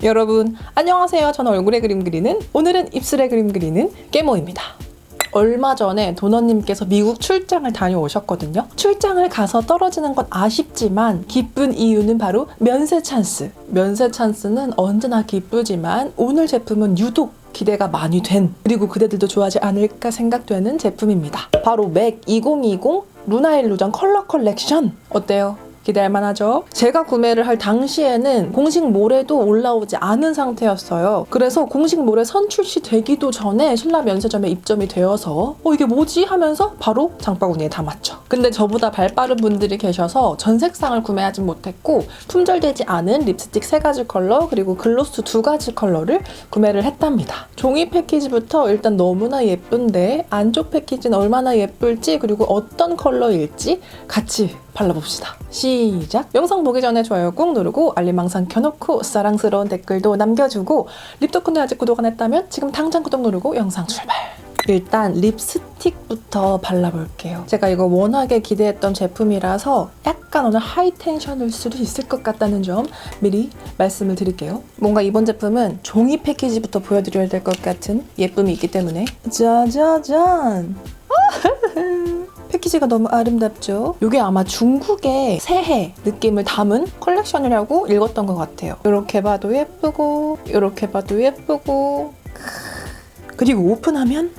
여러분 안녕하세요. 저는 얼굴에 그림 그리는, 오늘은 입술에 그림 그리는 깨모입니다. 얼마 전에 도너님께서 미국 출장을 다녀오셨거든요. 출장을 가서 떨어지는 건 아쉽지만 기쁜 이유는 바로 면세 찬스. 면세 찬스는 언제나 기쁘지만 오늘 제품은 유독 기대가 많이 된, 그리고 그대들도 좋아하지 않을까 생각되는 제품입니다. 바로 맥 2020 루나 일루전 컬러 컬렉션. 어때요? 기대할 만하죠? 제가 구매를 할 당시에는 공식 몰에도 올라오지 않은 상태였어요. 그래서 공식 몰에 선출시 되기도 전에 신라 면세점에 입점이 되어서 이게 뭐지? 하면서 바로 장바구니에 담았죠. 근데 저보다 발 빠른 분들이 계셔서 전 색상을 구매하지 못했고 품절되지 않은 립스틱 3가지 컬러 그리고 글로스 2가지 컬러를 구매를 했답니다. 종이 패키지부터 일단 너무나 예쁜데 안쪽 패키지는 얼마나 예쁠지 그리고 어떤 컬러일지 같이 발라봅시다. 시작! 영상 보기 전에 좋아요 꾹 누르고 알림 항상 켜놓고 사랑스러운 댓글도 남겨주고 립도크는 아직 구독 안 했다면 지금 당장 구독 누르고 영상 출발! 일단 립스틱부터 발라볼게요. 제가 이거 워낙에 기대했던 제품이라서 약간 오늘 하이텐션일 수도 있을 것 같다는 점 미리 말씀을 드릴게요. 뭔가 이번 제품은 종이 패키지부터 보여드려야 될 것 같은 예쁨이 있기 때문에 짜자잔! 패키지가 너무 아름답죠? 이게 아마 중국의 새해 느낌을 담은 컬렉션이라고 읽었던 것 같아요. 이렇게 봐도 예쁘고 이렇게 봐도 예쁘고 그리고 오픈하면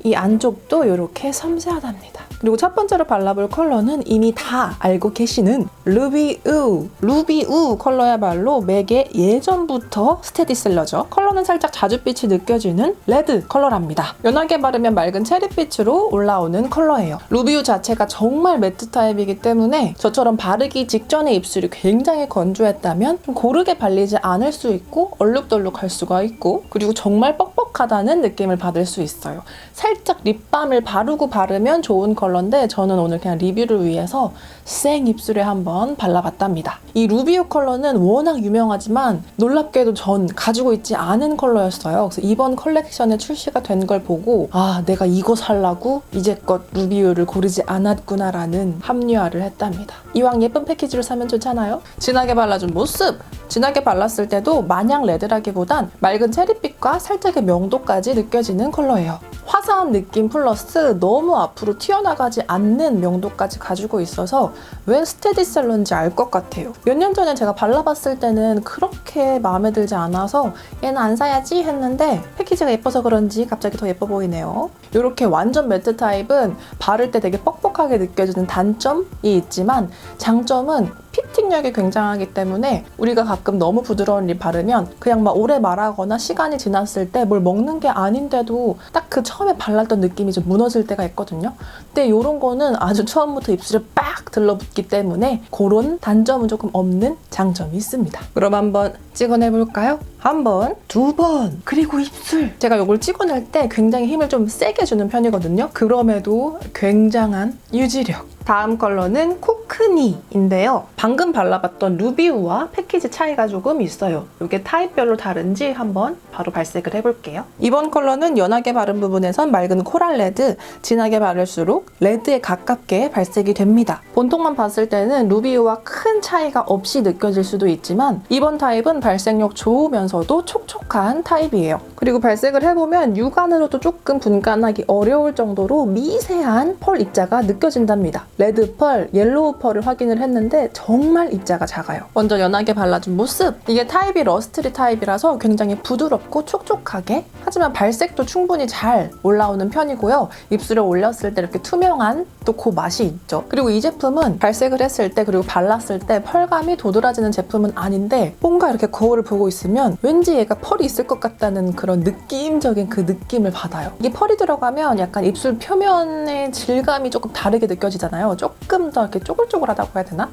이 안쪽도 이렇게 섬세하답니다. 그리고 첫 번째로 발라볼 컬러는 이미 다 알고 계시는 루비우 컬러야말로 맥의 예전부터 스테디셀러죠. 컬러는 살짝 자줏빛이 느껴지는 레드 컬러랍니다. 연하게 바르면 맑은 체리빛으로 올라오는 컬러예요. 루비우 자체가 정말 매트 타입이기 때문에 저처럼 바르기 직전에 입술이 굉장히 건조했다면 좀 고르게 발리지 않을 수 있고 얼룩덜룩할 수가 있고 그리고 정말 뻑뻑하다는 느낌을 받을 수 있어요. 살짝 립밤을 바르고 바르면 좋은 컬러인데 저는 오늘 그냥 리뷰를 위해서 생 입술에 한번 발라봤답니다. 이 루비우 컬러는 워낙 유명하지만 놀랍게도 전 가지고 있지 않은 컬러였어요. 그래서 이번 컬렉션에 출시가 된 걸 보고 내가 이거 살라고 이제껏 루비우를 고르지 않았구나 라는 합리화를 했답니다. 이왕 예쁜 패키지를 사면 좋잖아요? 진하게 발라준 모습! 진하게 발랐을 때도 마냥 레드라기보단 맑은 체리빛과 살짝의 명도까지 느껴지는 컬러예요. 화사한 느낌 플러스 너무 앞으로 튀어나가지 않는 명도까지 가지고 있어서 왜 스테디셀러인지 알 것 같아요. 몇 년 전에 제가 발라봤을 때는 그렇게 마음에 들지 않아서 얘는 안 사야지 했는데 패키지가 예뻐서 그런지 갑자기 더 예뻐 보이네요. 이렇게 완전 매트 타입은 바를 때 되게 뻑뻑하게 느껴지는 단점이 있지만 장점은 피팅력이 굉장하기 때문에 우리가 가끔 너무 부드러운 립 바르면 그냥 막 오래 말하거나 시간이 지났을 때 뭘 먹는 게 아닌데도 딱 그 처음에 발랐던 느낌이 좀 무너질 때가 있거든요. 근데 이런 거는 아주 처음부터 입술에 빡 들러붙기 때문에 그런 단점은 조금 없는 장점이 있습니다. 그럼 한번 찍어내볼까요? 한 번, 두 번, 그리고 입술! 제가 이걸 찍어낼 때 굉장히 힘을 좀 세게 주는 편이거든요. 그럼에도 굉장한 유지력! 다음 컬러는 코크니인데요. 방금 발라봤던 루비우와 패키지 차이가 조금 있어요. 이게 타입별로 다른지 한번 바로 발색을 해볼게요. 이번 컬러는 연하게 바른 부분에선 맑은 코랄 레드, 진하게 바를수록 레드에 가깝게 발색이 됩니다. 본통만 봤을 때는 루비우와 큰 차이가 없이 느껴질 수도 있지만 이번 타입은 발색력 좋으면서도 촉촉한 타입이에요. 그리고 발색을 해보면 육안으로도 조금 분간하기 어려울 정도로 미세한 펄 입자가 느껴진답니다. 레드 펄, 옐로우 펄을 확인을 했는데 정말 입자가 작아요. 먼저 연하게 발라준 모습! 이게 타입이 러스트리 타입이라서 굉장히 부드럽고 촉촉하게, 하지만 발색도 충분히 잘 올라오는 편이고요. 입술에 올렸을 때 이렇게 투명한 또 그 맛이 있죠. 그리고 이 제품은 발색을 했을 때 그리고 발랐을 때 펄감이 도드라지는 제품은 아닌데 뭔가 이렇게 거울을 보고 있으면 왠지 얘가 펄이 있을 것 같다는 그런 느낌적인 그 느낌을 받아요. 이게 펄이 들어가면 약간 입술 표면의 질감이 조금 다르게 느껴지잖아요. 조금 더 이렇게 쪼글쪼글하다고 해야 되나?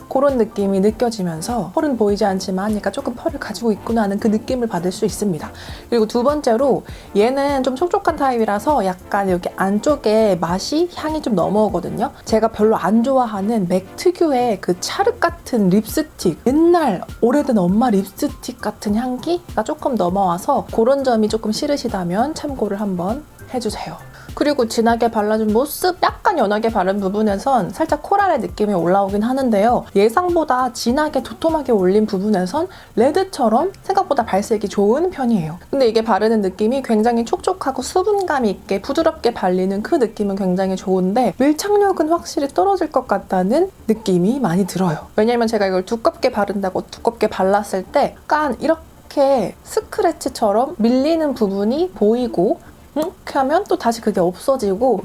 그런 느낌이 느껴지면서 펄은 보이지 않지만 얘가 조금 펄을 가지고 있구나 하는 그 느낌을 받을 수 있습니다. 그리고 두 번째로 얘는 좀 촉촉한 타입이라서 약간 여기 안쪽에 맛이, 향이 좀 넘어오거든요. 제가 별로 안 좋아하는 맥 특유의 그 찰흙 같은 립스틱, 옛날 오래된 엄마 립스틱 같은 향기가 조금 넘어와서 그런 점이 조금 싫으시다면 참고를 한번 해주세요. 그리고 진하게 발라준 모습, 약간 연하게 바른 부분에선 살짝 코랄의 느낌이 올라오긴 하는데요. 예상보다 진하게 도톰하게 올린 부분에선 레드처럼 생각보다 발색이 좋은 편이에요. 근데 이게 바르는 느낌이 굉장히 촉촉하고 수분감 있게 부드럽게 발리는 그 느낌은 굉장히 좋은데 밀착력은 확실히 떨어질 것 같다는 느낌이 많이 들어요. 왜냐면 제가 이걸 두껍게 바른다고 두껍게 발랐을 때 약간 이렇게 스크래치처럼 밀리는 부분이 보이고 이렇게 하면 또 다시 그게 없어지고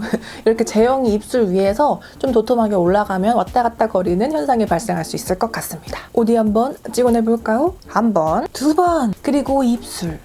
이렇게 제형이 입술 위에서 좀 도톰하게 올라가면 왔다 갔다 거리는 현상이 발생할 수 있을 것 같습니다. 어디 한번 찍어내볼까요? 한 번, 두 번, 그리고 입술.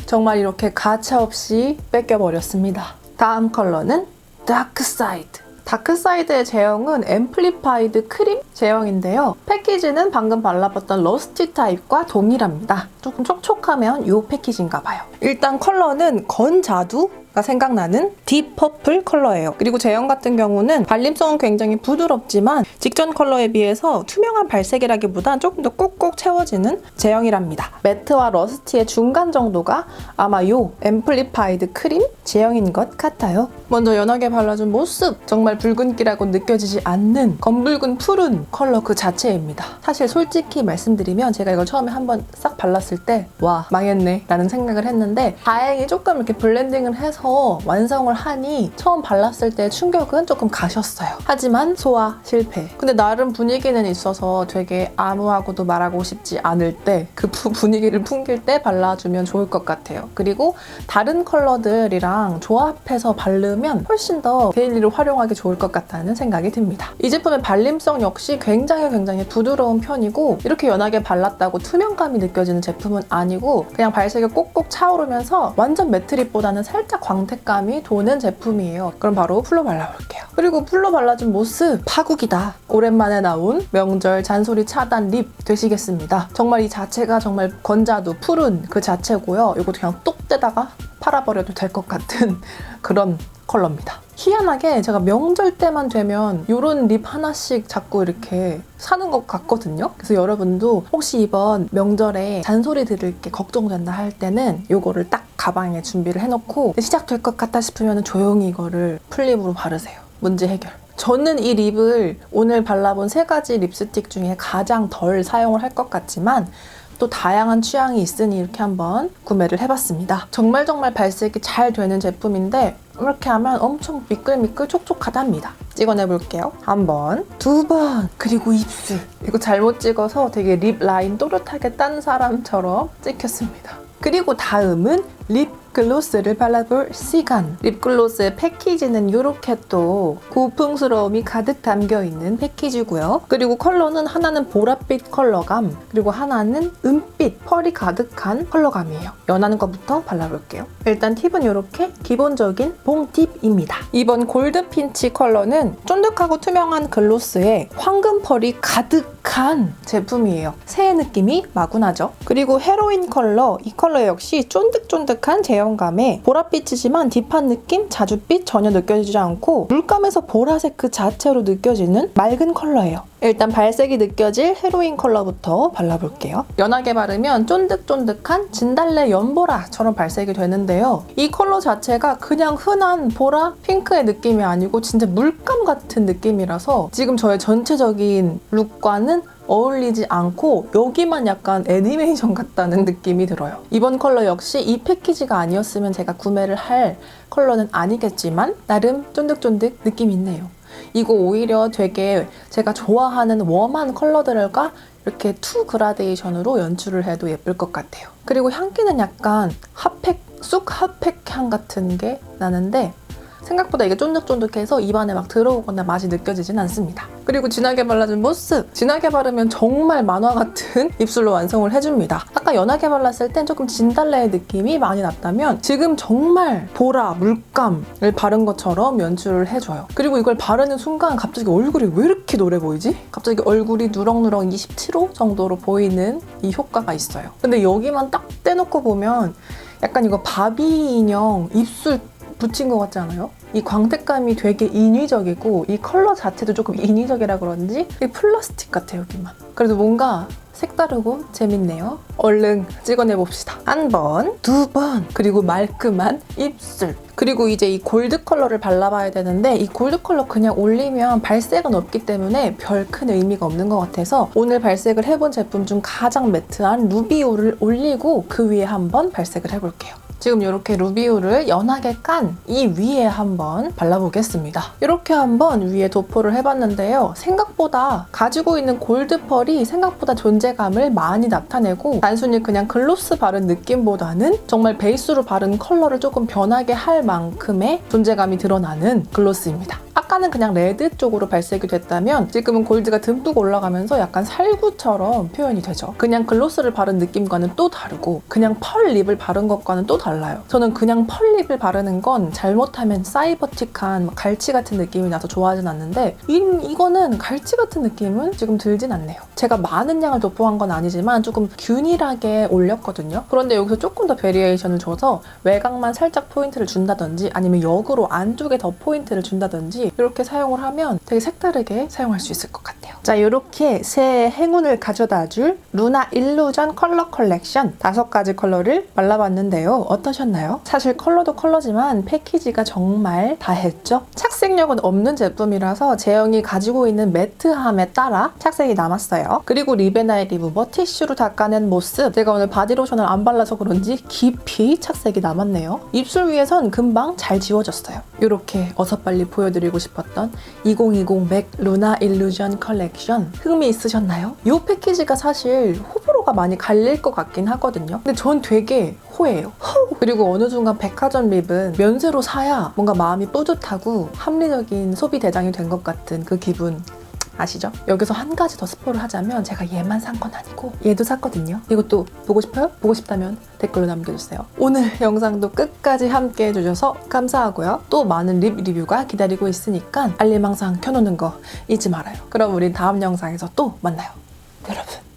정말 이렇게 가차없이 뺏겨버렸습니다. 다음 컬러는 다크사이드. 다크사이드의 제형은 앰플리파이드 크림 제형인데요. 패키지는 방금 발라봤던 러스티 타입과 동일합니다. 조금 촉촉하면 이 패키지인가 봐요. 일단 컬러는 건자두가 생각나는 딥 퍼플 컬러예요. 그리고 제형 같은 경우는 발림성은 굉장히 부드럽지만 직전 컬러에 비해서 투명한 발색이라기보단 조금 더 꼭꼭 채워지는 제형이랍니다. 매트와 러스티의 중간 정도가 아마 이 앰플리파이드 크림 제형인 것 같아요. 먼저 연하게 발라준 모습, 정말 붉은기라고 느껴지지 않는 검붉은 푸른 컬러 그 자체입니다. 사실 솔직히 말씀드리면 제가 이걸 처음에 한번 싹 발랐을 때 와, 망했네 라는 생각을 했는데 다행히 조금 이렇게 블렌딩을 해서 완성을 하니 처음 발랐을 때 충격은 조금 가셨어요. 하지만 소화 실패. 근데 나름 분위기는 있어서 되게 아무하고도 말하고 싶지 않을 때 그 분위기를 풍길 때 발라주면 좋을 것 같아요. 그리고 다른 컬러들이랑 조합해서 바르면 훨씬 더 데일리로 활용하기 좋을 것 같다는 생각이 듭니다. 이 제품의 발림성 역시 굉장히 부드러운 편이고 이렇게 연하게 발랐다고 투명감이 느껴지는 제품은 아니고 그냥 발색이 꼭꼭 차오르면서 완전 매트 립보다는 살짝 광택감이 도는 제품이에요. 그럼 바로 풀로 발라볼게요. 그리고 풀로 발라준 모습 파국이다. 오랜만에 나온 명절 잔소리 차단 립 되시겠습니다. 정말 이 자체가 정말 건자두 푸른 그 자체고요. 이것도 그냥 똑 떼다가 팔아버려도 될 것 같은 그런 컬러입니다. 희한하게 제가 명절 때만 되면 이런 립 하나씩 자꾸 이렇게 사는 것 같거든요. 그래서 여러분도 혹시 이번 명절에 잔소리 들을 게 걱정된다 할 때는 이거를 딱 가방에 준비를 해놓고 시작될 것 같다 싶으면 조용히 이거를 풀립으로 바르세요. 문제 해결. 저는 이 립을 오늘 발라본 3가지 립스틱 중에 가장 덜 사용을 할 것 같지만 또 다양한 취향이 있으니 이렇게 한번 구매를 해봤습니다. 정말 발색이 잘 되는 제품인데 이렇게 하면 엄청 미끌미끌 촉촉하답니다. 찍어내볼게요. 한 번, 두 번, 그리고 입술. 이거 잘못 찍어서 되게 립 라인 또렷하게 딴 사람처럼 찍혔습니다. 그리고 다음은 립글로스를 발라볼 시간. 립글로스의 패키지는 이렇게 또 고풍스러움이 가득 담겨있는 패키지고요. 그리고 컬러는 하나는 보랏빛 컬러감, 그리고 하나는 은빛 펄이 가득한 컬러감이에요. 연하는 것부터 발라볼게요. 일단 팁은 이렇게 기본적인 봉 팁입니다. 이번 골드핀치 컬러는 쫀득하고 투명한 글로스에 황금 펄이 가득한 제품이에요. 새의 느낌이 마구나죠. 그리고 헤로인 컬러, 이 컬러 역시 쫀득쫀득한 제형감에 보랏빛이지만 딥한 느낌, 자줏빛 전혀 느껴지지 않고 물감에서 보라색 그 자체로 느껴지는 맑은 컬러예요. 일단 발색이 느껴질 헤로인 컬러부터 발라볼게요. 연하게 바르면 쫀득쫀득한 진달래 연보라처럼 발색이 되는데요. 이 컬러 자체가 그냥 흔한 보라, 핑크의 느낌이 아니고 진짜 물감 같은 느낌이라서 지금 저의 전체적인 룩과는 어울리지 않고 여기만 약간 애니메이션 같다는 느낌이 들어요. 이번 컬러 역시 이 패키지가 아니었으면 제가 구매를 할 컬러는 아니겠지만 나름 쫀득쫀득 느낌 있네요. 이거 오히려 되게 제가 좋아하는 웜한 컬러들과 이렇게 투 그라데이션으로 연출을 해도 예쁠 것 같아요. 그리고 향기는 약간 핫팩, 쑥 핫팩 향 같은 게 나는데 생각보다 이게 쫀득쫀득해서 입안에 막 들어오거나 맛이 느껴지진 않습니다. 그리고 진하게 발라준 모습! 진하게 바르면 정말 만화 같은 입술로 완성을 해줍니다. 아까 연하게 발랐을 땐 조금 진달래의 느낌이 많이 났다면 지금 정말 보라, 물감을 바른 것처럼 연출을 해줘요. 그리고 이걸 바르는 순간 갑자기 얼굴이 왜 이렇게 노래 보이지? 갑자기 얼굴이 누렁누렁 27호 정도로 보이는 이 효과가 있어요. 근데 여기만 딱 떼놓고 보면 약간 이거 바비 인형 입술 붙인 것 같지 않아요? 이 광택감이 되게 인위적이고 이 컬러 자체도 조금 인위적이라 그런지 플라스틱 같아요, 여기만. 그래도 뭔가 색다르고 재밌네요. 얼른 찍어내봅시다. 한 번, 두 번, 그리고 말끔한 입술. 그리고 이제 이 골드 컬러를 발라봐야 되는데 이 골드 컬러 그냥 올리면 발색은 없기 때문에 별 큰 의미가 없는 것 같아서 오늘 발색을 해본 제품 중 가장 매트한 루비오를 올리고 그 위에 한번 발색을 해볼게요. 지금 이렇게 루비오를 연하게 깐 이 위에 한번 발라보겠습니다. 이렇게 한번 위에 도포를 해봤는데요. 생각보다 가지고 있는 골드 펄이 생각보다 존재감을 많이 나타내고 단순히 그냥 글로스 바른 느낌보다는 정말 베이스로 바른 컬러를 조금 변하게 할 만큼의 존재감이 드러나는 글로스입니다. 아까는 그냥 레드 쪽으로 발색이 됐다면 지금은 골드가 듬뿍 올라가면서 약간 살구처럼 표현이 되죠. 그냥 글로스를 바른 느낌과는 또 다르고 그냥 펄 립을 바른 것과는 또 달라요. 저는 그냥 펄 립을 바르는 건 잘못하면 사이버틱한 갈치 같은 느낌이 나서 좋아하진 않는데 이거는 갈치 같은 느낌은 지금 들진 않네요. 제가 많은 양을 도포한 건 아니지만 조금 균일하게 올렸거든요. 그런데 여기서 조금 더 베리에이션을 줘서 외곽만 살짝 포인트를 준다든지 아니면 역으로 안쪽에 더 포인트를 준다든지 이렇게 사용을 하면 되게 색다르게 사용할 수 있을 것 같아요. 자, 이렇게 새해 행운을 가져다줄 루나 일루전 컬러 컬렉션 5가지 컬러를 발라봤는데요. 어떠셨나요? 사실 컬러도 컬러지만 패키지가 정말 다 했죠? 착색력은 없는 제품이라서 제형이 가지고 있는 매트함에 따라 착색이 남았어요. 그리고 립앤아이 리무버 티슈로 닦아낸 모습, 제가 오늘 바디로션을 안 발라서 그런지 깊이 착색이 남았네요. 입술 위에선 금방 잘 지워졌어요. 이렇게 어서 빨리 보여드리고 싶었던 2020 맥 루나 일루전 컬렉션 흥미 있으셨나요? 이 패키지가 사실 호불호가 많이 갈릴 것 같긴 하거든요. 근데 전 되게 호예요. 그리고 어느 순간 백화점 립은 면세로 사야 뭔가 마음이 뿌듯하고 합리적인 소비 대상이 된 것 같은 그 기분 아시죠? 여기서 한 가지 더 스포를 하자면 제가 얘만 산 건 아니고 얘도 샀거든요. 이것도 보고 싶어요? 보고 싶다면 댓글로 남겨주세요. 오늘 영상도 끝까지 함께 해주셔서 감사하고요. 또 많은 립 리뷰가 기다리고 있으니까 알림 항상 켜놓는 거 잊지 말아요. 그럼 우린 다음 영상에서 또 만나요. 여러분.